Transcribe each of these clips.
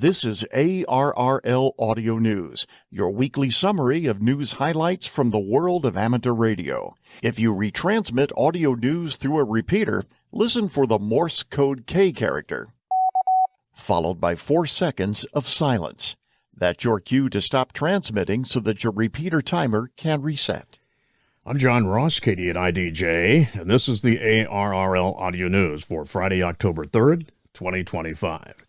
This is ARRL Audio News, your weekly summary of news highlights from the world of amateur radio. If you retransmit audio news through a repeater, listen for the Morse code K character, followed by 4 seconds of silence. That's your cue to stop transmitting so that your repeater timer can reset. I'm John Ross, KD&IDJ, and this is the ARRL Audio News for Friday, October 3rd, 2025.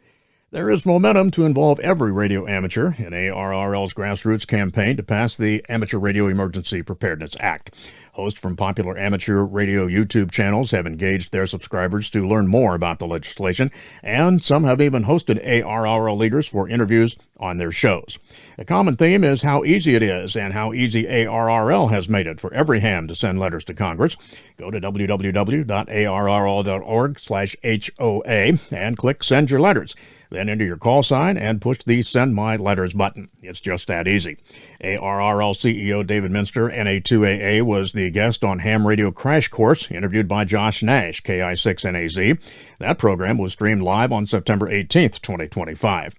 There is momentum to involve every radio amateur in ARRL's grassroots campaign to pass the Amateur Radio Emergency Preparedness Act. Hosts from popular amateur radio YouTube channels have engaged their subscribers to learn more about the legislation, and some have even hosted ARRL leaders for interviews on their shows. A common theme is how easy it is and how easy ARRL has made it for every ham to send letters to Congress. Go to www.arrl.org/HOA and click Send Your Letters. Then enter your call sign and push the Send My Letters button. It's just that easy. ARRL CEO David Minster, NA2AA, was the guest on Ham Radio Crash Course, interviewed by Josh Nash, KI6NAZ. That program was streamed live on September 18th, 2025.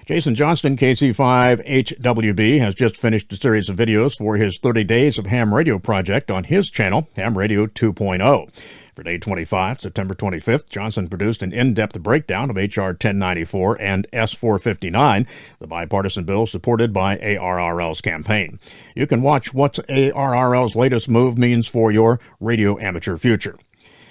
Jason Johnston, KC5HWB, has just finished a series of videos for his 30 Days of Ham Radio project on his channel, Ham Radio 2.0. For Day 25, September 25th, Johnson produced an in-depth breakdown of H.R. 1094 and S. 459, the bipartisan bill supported by ARRL's campaign. You can watch what ARRL's latest move means for your radio amateur future.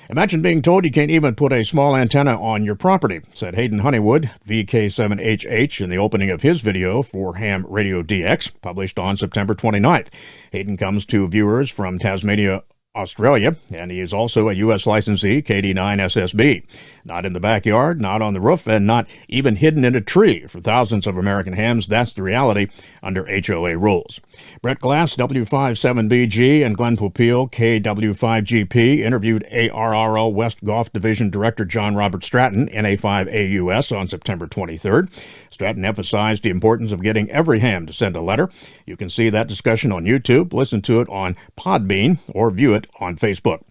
Imagine being told you can't even put a small antenna on your property, said Hayden Honeywood, VK7HH, in the opening of his video for Ham Radio DX, published on September 29th. Hayden comes to viewers from Tasmania, Australia, and he is also a U.S. licensee, KD9SSB. Not in the backyard, not on the roof, and not even hidden in a tree. For thousands of American hams, that's the reality under HOA rules. Brett Glass, W57BG, and Glenn Popeil, KW5GP, interviewed ARRL West Golf Division Director John Robert Stratton, NA5AUS, on September 23rd. Stratton emphasized the importance of getting every ham to send a letter. You can see that discussion on YouTube, listen to it on Podbean, or view it on Facebook.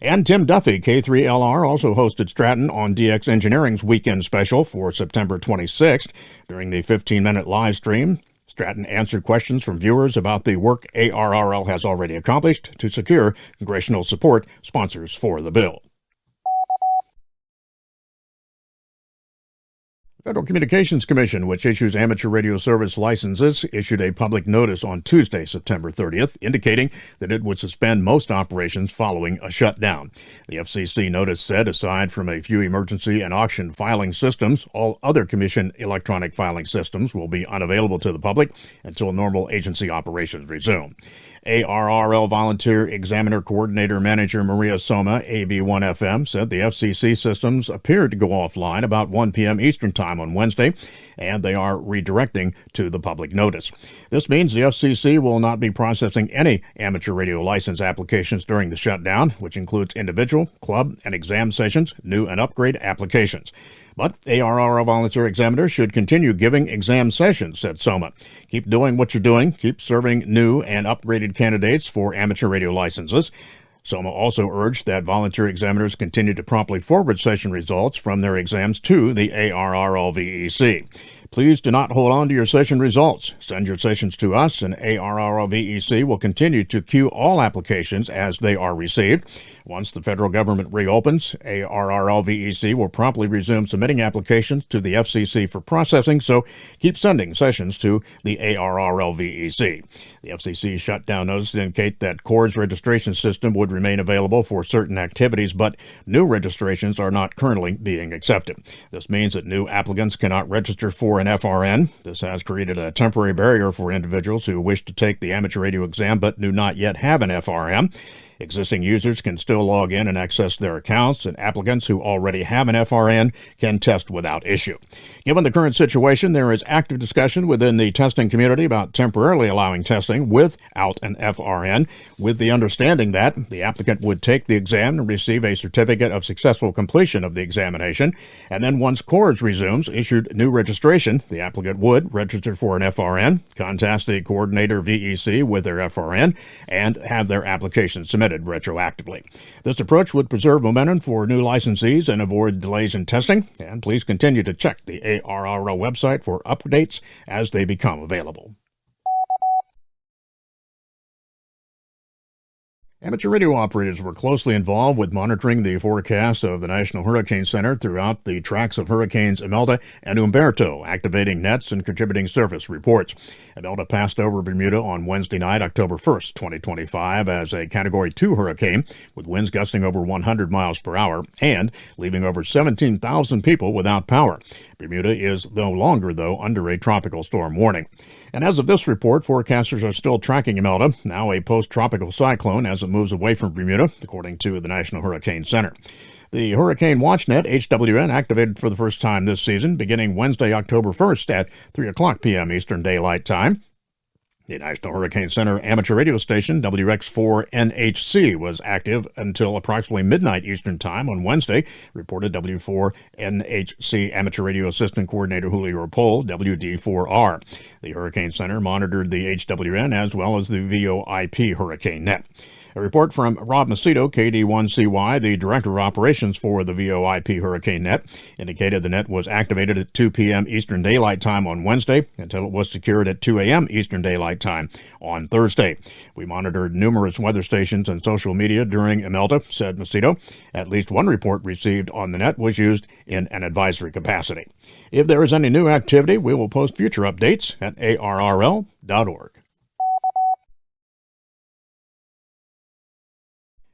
And Tim Duffy, K3LR, also hosted Stratton on DX Engineering's weekend special for September 26th. During the 15-minute live stream, Stratton answered questions from viewers about the work ARRL has already accomplished to secure congressional support sponsors for the bill. Federal Communications Commission, which issues amateur radio service licenses, issued a public notice on Tuesday, September 30th, indicating that it would suspend most operations following a shutdown. The FCC notice said, aside from a few emergency and auction filing systems, all other Commission electronic filing systems will be unavailable to the public until normal agency operations resume. ARRL Volunteer Examiner Coordinator Manager Maria Soma, AB1FM, said the FCC systems appeared to go offline about 1 p.m. Eastern Time on Wednesday, and they are redirecting to the public notice. This means the FCC will not be processing any amateur radio license applications during the shutdown, which includes individual, club, and exam sessions, new and upgrade applications. But ARRL volunteer examiners should continue giving exam sessions, said Soma. Keep doing what you're doing. Keep serving new and upgraded candidates for amateur radio licenses. Soma also urged that volunteer examiners continue to promptly forward session results from their exams to the ARRL VEC. Please do not hold on to your session results. Send your sessions to us, and ARRL VEC will continue to queue all applications as they are received. Once the federal government reopens, ARRL VEC will promptly resume submitting applications to the FCC for processing, so keep sending sessions to the ARRL VEC. The FCC shutdown notice indicate that CORE's registration system would remain available for certain activities, but new registrations are not currently being accepted. This means that new applicants cannot register for an FRN. This has created a temporary barrier for individuals who wish to take the amateur radio exam but do not yet have an FRN. Existing users can still log in and access their accounts, and applicants who already have an FRN can test without issue. Given the current situation, there is active discussion within the testing community about temporarily allowing testing without an FRN, with the understanding that the applicant would take the exam and receive a certificate of successful completion of the examination, and then once CORES resumes issued new registration, the applicant would register for an FRN, contact the coordinator VEC with their FRN, and have their application submitted. permitted retroactively. This approach would preserve momentum for new licensees and avoid delays in testing, and please continue to check the ARRL website for updates as they become available. Amateur radio operators were closely involved with monitoring the forecast of the National Hurricane Center throughout the tracks of Hurricanes Imelda and Umberto, activating nets and contributing service reports. Imelda passed over Bermuda on Wednesday night, October 1st, 2025, as a Category 2 hurricane, with winds gusting over 100 miles per hour and leaving over 17,000 people without power. Bermuda is no longer, though, under a tropical storm warning. And as of this report, forecasters are still tracking Imelda, now a post-tropical cyclone, as it moves away from Bermuda, according to the National Hurricane Center. The Hurricane WatchNet HWN activated for the first time this season, beginning Wednesday, October 1st at 3 o'clock p.m. Eastern Daylight Time. The National Hurricane Center amateur radio station, WX4NHC, was active until approximately midnight Eastern Time on Wednesday, reported W4NHC Amateur Radio Assistant Coordinator Julio Pol, WD4R. The Hurricane Center monitored the HWN as well as the VoIP Hurricane Net. A report from Rob Macedo, KD1CY, the Director of Operations for the VoIP Hurricane Net, indicated the net was activated at 2 p.m. Eastern Daylight Time on Wednesday until it was secured at 2 a.m. Eastern Daylight Time on Thursday. We monitored numerous weather stations and social media during Imelda, said Macedo. At least one report received on the net was used in an advisory capacity. If there is any new activity, we will post future updates at ARRL.org.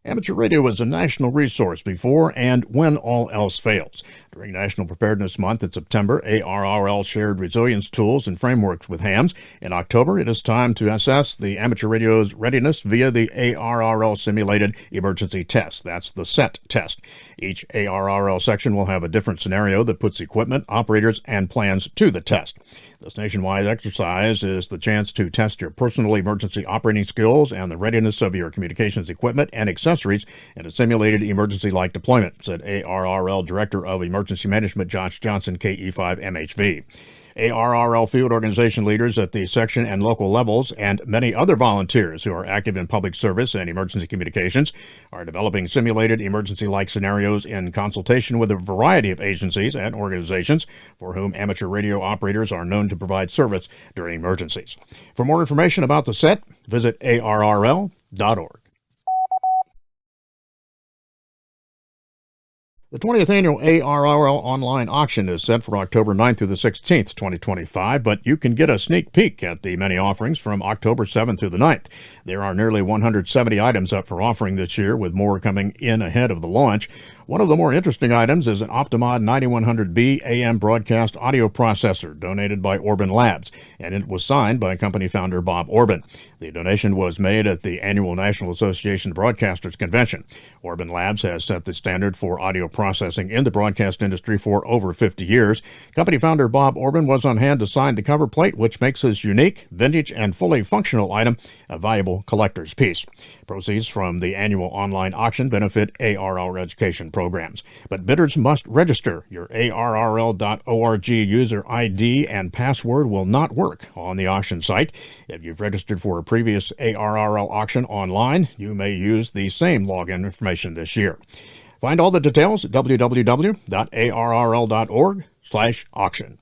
Amateur radio is a national resource before and when all else fails. During National Preparedness Month in September, ARRL shared resilience tools and frameworks with hams. In October, it is time to assess the amateur radio's readiness via the ARRL Simulated Emergency Test. That's the SET test. Each ARRL section will have a different scenario that puts equipment, operators, and plans to the test. This nationwide exercise is the chance to test your personal emergency operating skills and the readiness of your communications equipment and accessories in a simulated emergency-like deployment, said ARRL Director of Emergency Management Josh Johnson, KE5MHV. ARRL field organization leaders at the section and local levels and many other volunteers who are active in public service and emergency communications are developing simulated emergency-like scenarios in consultation with a variety of agencies and organizations for whom amateur radio operators are known to provide service during emergencies. For more information about the SET, visit ARRL.org. The 20th annual ARRL online auction is set for October 9th through the 16th, 2025, but you can get a sneak peek at the many offerings from October 7th through the 9th. There are nearly 170 items up for offering this year, with more coming in ahead of the launch. One of the more interesting items is an Optimod 9100B AM broadcast audio processor donated by Orban Labs, and it was signed by company founder Bob Orban. The donation was made at the annual National Association of Broadcasters Convention. Orban Labs has set the standard for audio processing in the broadcast industry for over 50 years. Company founder Bob Orban was on hand to sign the cover plate, which makes his unique, vintage, and fully functional item a valuable collector's piece. Proceeds from the annual online auction benefit ARRL education programs. But bidders must register. Your ARRL.org user ID and password will not work on the auction site. If you've registered for a previous ARRL auction online, you may use the same login information this year. Find all the details at www.arrl.org/auction.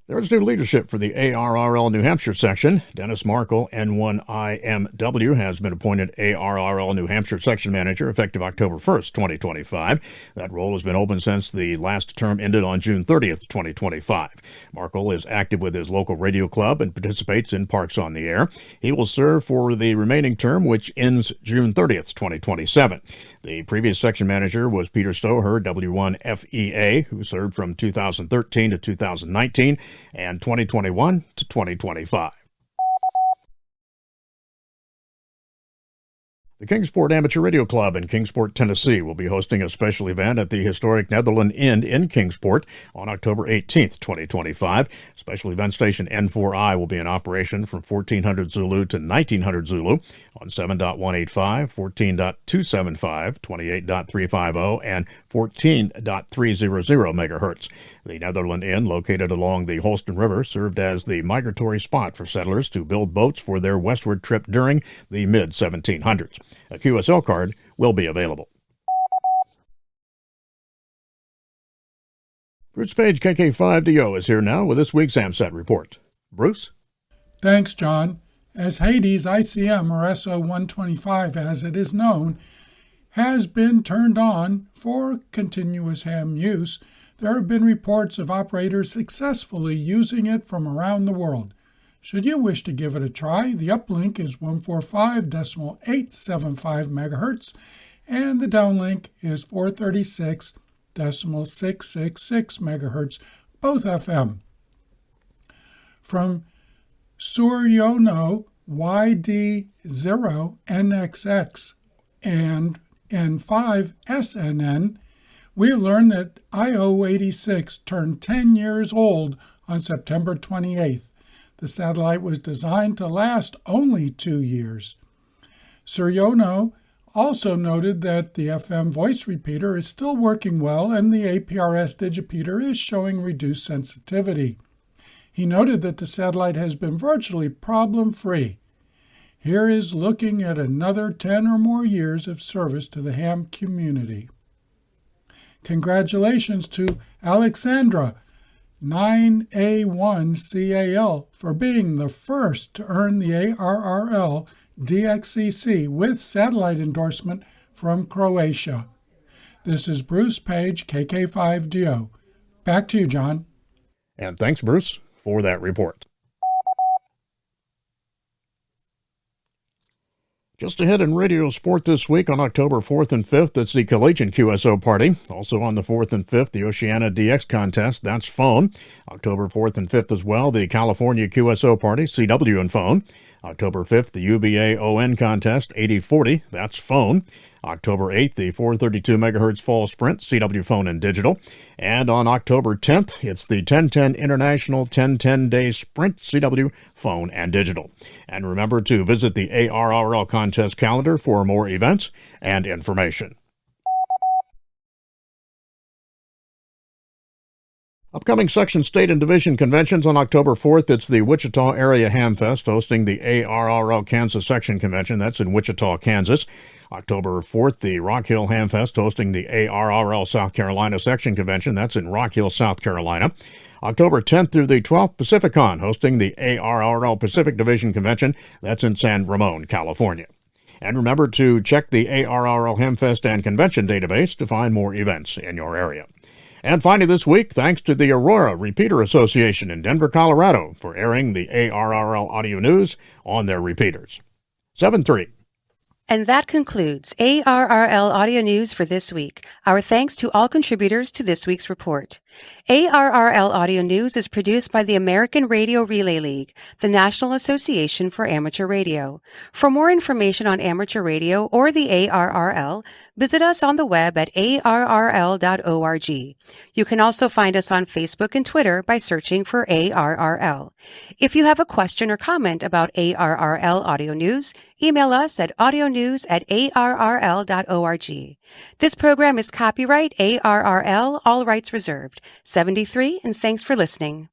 There is new leadership for the ARRL New Hampshire section. Dennis Markle, N1IMW, has been appointed ARRL New Hampshire section manager effective October 1st, 2025. That role has been open since the last term ended on June 30th, 2025. Markle is active with his local radio club and participates in Parks on the Air. He will serve for the remaining term, which ends June 30th, 2027. The previous section manager was Peter Stoher, W1FEA, who served from 2013 to 2019 and 2021 to 2025. The Kingsport Amateur Radio Club in Kingsport, Tennessee will be hosting a special event at the historic Netherland Inn in Kingsport on October 18th, 2025. Special event station N4I will be in operation from 1400 Zulu to 1900 Zulu on 7.185, 14.275, 28.350, and 14.300 megahertz. The Netherland Inn, located along the Holston River, served as the migratory spot for settlers to build boats for their westward trip during the mid-1700s. A QSL card will be available. Bruce Page, KK5DO, is here now with this week's AMSAT report. Bruce? Thanks, John. As Hades ICM, or SO-125 as it is known, has been turned on for continuous ham use, there have been reports of operators successfully using it from around the world. Should you wish to give it a try, the uplink is 145.875 MHz, and the downlink is 436.666 MHz, both FM. From Suryono YD0NXX and N5SNN, we have learned that IO-86 turned 10 years old on September 28th. The satellite was designed to last only 2 years. Suryono also noted that the FM voice repeater is still working well and the APRS digipeater is showing reduced sensitivity. He noted that the satellite has been virtually problem-free. Here is looking at another 10 or more years of service to the ham community. Congratulations to Alexandra, 9A1CAL, for being the first to earn the ARRL DXCC with satellite endorsement from Croatia. This is Bruce Page, KK5DO. Back to you, John. And thanks, Bruce, for that report. Just ahead in radio sport this week on October 4th and 5th, it's the Collegiate QSO Party. Also on the 4th and 5th, the Oceania DX Contest, that's phone. October 4th and 5th as well, the California QSO Party, CW and phone. October 5th, the UBA ON Contest, 8040, that's phone. October 8th, the 432 megahertz Fall Sprint, CW phone and digital. And on October 10th, it's the 1010 International 1010 Day Sprint, CW phone and digital. And remember to visit the ARRL contest calendar for more events and information. Upcoming section, state, and division conventions on October 4th, it's the Wichita Area Hamfest hosting the ARRL Kansas Section Convention. That's in Wichita, Kansas. October 4th, the Rock Hill Hamfest hosting the ARRL South Carolina Section Convention. That's in Rock Hill, South Carolina. October 10th through the 12th, PacificCon hosting the ARRL Pacific Division Convention. That's in San Ramon, California. And remember to check the ARRL Hamfest and Convention database to find more events in your area. And finally this week, thanks to the Aurora Repeater Association in Denver, Colorado for airing the ARRL audio news on their repeaters. 7-3. And that concludes ARRL Audio News for this week. Our thanks to all contributors to this week's report. ARRL Audio News is produced by the American Radio Relay League, the National Association for Amateur Radio. For more information on amateur radio or the ARRL, visit us on the web at arrl.org. You can also find us on Facebook and Twitter by searching for ARRL. If you have a question or comment about ARRL Audio News, email us at audionews@arrl.org. This program is copyright ARRL, all rights reserved. 73, and thanks for listening.